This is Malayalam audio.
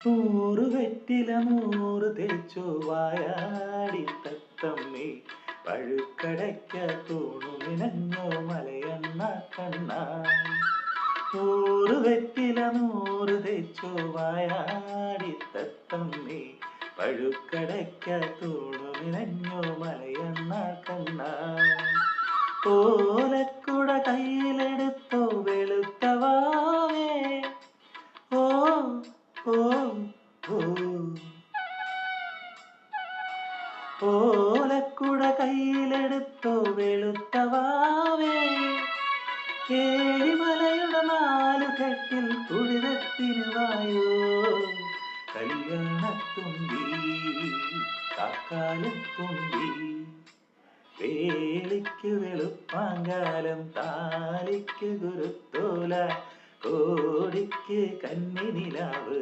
നൂറ് വെറ്റില നൂറ് തേച്ചു വായാടി തത്തമ്മേ പഴുക്കടയ്ക്ക തൂണു നിനഞ്ഞോ മലയണ്ണ കണ്ണ. നൂറ് വെറ്റില നൂറ് തേച്ചു വായാടി തത്തമ്മേ പഴുക്കടയ്ക്ക തൂണു നിനഞ്ഞോ മലയണ്ണ കണ്ണ. ഓലക്കുട കയ്യിലെടുത്തോ വെളുത്തവാവേ, ഓ ഓ ഓ. ഓലക്കുട കയ്യിലെടുത്തോ വെളുത്തവാവേ, ഏഴിമലയുടെ നാലു കെട്ടിൽ തുടിതത്തിന് വായോ. കല്യാണത്തുമ്പി കാക്കാലത്തുമ്പി, വേളിക്ക് വെളുപ്പാങ്കാലം താലിക്ക് കുരുത്തോല, കോടിക്ക് കന്നിനിലാവ്